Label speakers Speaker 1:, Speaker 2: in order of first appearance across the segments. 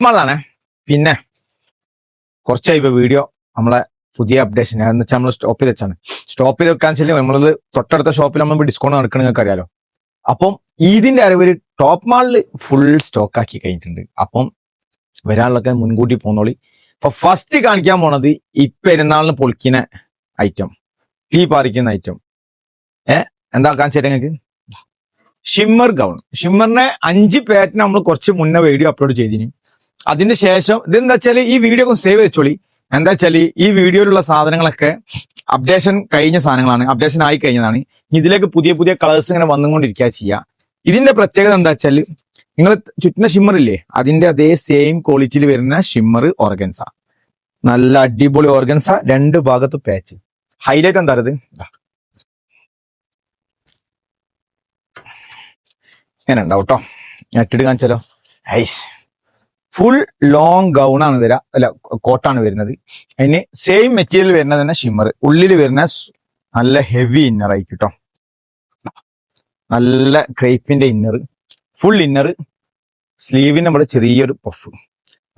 Speaker 1: നമ്മളാണ് പിന്നെ കുറച്ചായി ഇപ്പൊ വീഡിയോ നമ്മളെ പുതിയ അപ്ഡേഷൻ എന്ന് വെച്ചാൽ നമ്മൾ സ്റ്റോപ്പ് ചെയ്ത് വെച്ചാണ്. സ്റ്റോപ്പ് ചെയ്ത് വെക്കാൻ വെച്ചാൽ നമ്മളത് തൊട്ടടുത്ത ഷോപ്പിൽ നമ്മൾ ഡിസ്കൗണ്ട് നടക്കണം നിങ്ങൾക്ക് അറിയാലോ. അപ്പം ഇതിന്റെ അറിവ് ടോപ്പ് മാളിൽ ഫുൾ സ്റ്റോക്ക് ആക്കി കഴിഞ്ഞിട്ടുണ്ട്. അപ്പം വരാനുള്ളൊക്കെ മുൻകൂട്ടി പോന്നോളി. അപ്പൊ ഫസ്റ്റ് കാണിക്കാൻ പോണത് ഈ പെരുന്നാളിന് പൊളിക്കുന്ന ഐറ്റം, തീ പാറിക്കുന്ന ഐറ്റം. എന്താ കാണിച്ചു നിങ്ങൾക്ക്? Shimmer gown. ഷിമ്മറിനെ 5 പാറ്റേൺ നമ്മൾ കുറച്ച് മുന്നേ വീഡിയോ അപ്ലോഡ് ചെയ്തിന്. അതിന്റെ ശേഷം ഇതെന്താ വെച്ചാല് ഈ വീഡിയോ ഒക്കെ സേവ് വെച്ചോളി. എന്താ വെച്ചാല് ഈ വീഡിയോയിലുള്ള സാധനങ്ങളൊക്കെ അപ്ഡേഷൻ കഴിഞ്ഞ സാധനങ്ങളാണ്, അപ്ഡേഷൻ ആയി കഴിഞ്ഞതാണ്. ഇതിലേക്ക് പുതിയ പുതിയ കളേഴ്സ് ഇങ്ങനെ വന്നുകൊണ്ടിരിക്കുക ചെയ്യുക. ഇതിന്റെ പ്രത്യേകത എന്താ വെച്ചാല് നിങ്ങൾ ചുറ്റുന്ന ഷിമ്മർ ഇല്ലേ, അതിന്റെ അതേ സെയിം ക്വാളിറ്റിയിൽ വരുന്ന ഷിമ്മർ ഓർഗൻസ. നല്ല അടിപൊളി ഓർഗൻസ, 2 ഭാഗത്ത് പാച്ച്. ഹൈലൈറ്റ് എന്താ പറയുന്നത്, ഇങ്ങനെ ഉണ്ടാവും കേട്ടോ. ഞെട്ടിട്ട് കാണിച്ചാലോ. ഐസ് ഫുൾ ലോങ് ഗൗൺ ആണ് വരിക, അല്ല കോട്ടാണ് വരുന്നത്. അതിന് സെയിം മെറ്റീരിയൽ വരുന്നത് തന്നെ ഷിമ്മർ. ഉള്ളിൽ വരുന്ന നല്ല ഹെവി ഇന്നർ ആയിരിക്കും കേട്ടോ. നല്ല ക്രേപ്പിന്റെ ഇന്നർ, ഫുൾ ഇന്നർ. സ്ലീവിന് നമ്മുടെ ചെറിയൊരു പഫ്.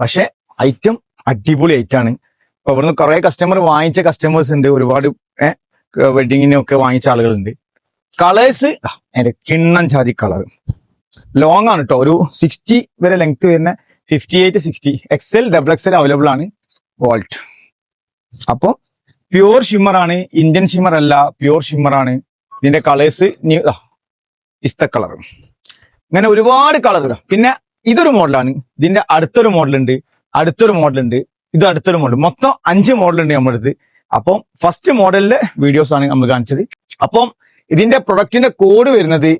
Speaker 1: പക്ഷെ ഐറ്റം അടിപൊളി ഐറ്റാണ്. ഇപ്പൊ ഇവിടുന്ന് കുറെ കസ്റ്റമർ വാങ്ങിച്ച കസ്റ്റമേഴ്സ് ഉണ്ട്, ഒരുപാട് വെഡിങ്ങിനൊക്കെ വാങ്ങിച്ച ആളുകളുണ്ട്. കളേഴ്സ് അതിന്റെ കിണ്ണം ജാതി കളർ. ലോങ് ആണ് കേട്ടോ, ഒരു 60 വരെ ലെങ്ത് വരുന്ന 58, 60 XL, XXL അവൈലബിൾ ആണ്. ഗോൾഡ്. അപ്പൊ പ്യൂർ ഷിമ്മർ ആണ്, ഇന്ത്യൻ ഷിമ്മർ അല്ല, പ്യൂർ ഷിമ്മർ ആണ്. ഇതിന്റെ കളേഴ്സ് പിസ്ത കളർ, ഇങ്ങനെ ഒരുപാട് കളറുകൾ. പിന്നെ ഇതൊരു മോഡലാണ്. ഇതിന്റെ അടുത്തൊരു മോഡലുണ്ട്, അടുത്തൊരു മോഡലുണ്ട്, ഇത് അടുത്തൊരു മോഡൽ. മൊത്തം 5 മോഡലുണ്ട് നമ്മുടെ അടുത്ത്. അപ്പം ഫസ്റ്റ് മോഡലിലെ വീഡിയോസ് ആണ് നമ്മൾ കാണിച്ചത്. അപ്പം ഇതിന്റെ പ്രൊഡക്റ്റിന്റെ കോഡ് വരുന്നത്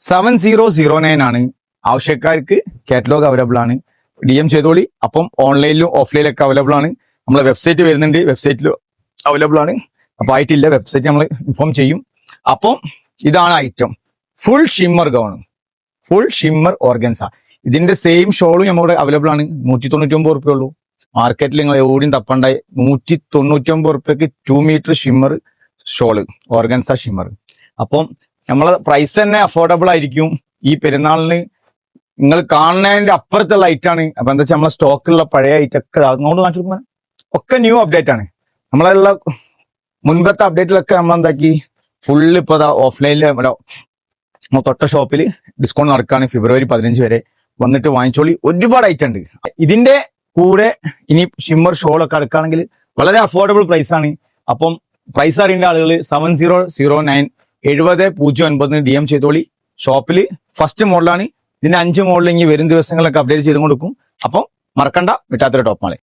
Speaker 1: 7009 ആണ്. ആവശ്യക്കാർക്ക് കാറ്റലോഗ് അവൈലബിൾ ആണ്, DM ചെയ്തോളി. അപ്പം ഓൺലൈനിലും ഓഫ്ലൈനിലൊക്കെ അവൈലബിൾ ആണ്. നമ്മളെ വെബ്സൈറ്റ് വരുന്നുണ്ട്, വെബ്സൈറ്റിലും അവൈലബിൾ ആണ്. അപ്പൊ ആയിട്ടില്ല, വെബ്സൈറ്റ് നമ്മൾ ഇൻഫോം ചെയ്യും. അപ്പം ഇതാണ് item, full shimmer gown, full shimmer organza. ഇതിന്റെ സെയിം ഷോളും നമ്മുടെ അവൈലബിൾ ആണ്. 199 റുപ്യ ഉള്ളൂ. മാർക്കറ്റിൽ നിങ്ങൾ എവിടെയും തപ്പണ്ടായി 199 റുപ്യക്ക് 2 metre shimmer shawl, organza shimmer. അപ്പം നമ്മളെ പ്രൈസ് തന്നെ അഫോർഡബിൾ ആയിരിക്കും. ഈ പെരുന്നാളിന് നിങ്ങൾ കാണുന്നതിന്റെ അപ്പുറത്തുള്ള ഐറ്റാണ്. അപ്പൊ എന്താ വെച്ചാൽ നമ്മളെ സ്റ്റോക്കിലുള്ള പഴയ ഐറ്റൊക്കെ അങ്ങോട്ട് കാണിച്ചു കൊടുക്കുമ്പോൾ ഒക്കെ ന്യൂ അപ്ഡേറ്റ് ആണ്. നമ്മളെയുള്ള മുൻപത്തെ അപ്ഡേറ്റിലൊക്കെ നമ്മളെന്താക്കി ഫുള്ള് ഇപ്പൊ ഓഫ്ലൈനിൽ തൊട്ട ഷോപ്പിൽ ഡിസ്കൗണ്ട് നടക്കുകയാണ് ഫെബ്രുവരി 15 വരെ. വന്നിട്ട് വാങ്ങിച്ചോളി, ഒരുപാട് ഐറ്റം ഉണ്ട്. ഇതിന്റെ കൂടെ ഇനി ഷിമ്മർ ഷോളൊക്കെ എടുക്കുകയാണെങ്കിൽ വളരെ അഫോർഡബിൾ പ്രൈസ് ആണ്. അപ്പം പ്രൈസ് അറിയേണ്ട ആളുകൾ 7009 7009 DM ചെയ്തോളി. ഷോപ്പിൽ ഫസ്റ്റ് മോഡലാണ്. ഇതിന്റെ 5 മോഡൽ ഇനി വരും ദിവസങ്ങളൊക്കെ അപ്ഡേറ്റ് ചെയ്തുകൊണ്ടിരിക്കും. അപ്പം മറക്കണ്ട, വിട്ടാത്തൊരു ടോപ്പ് മാളെ.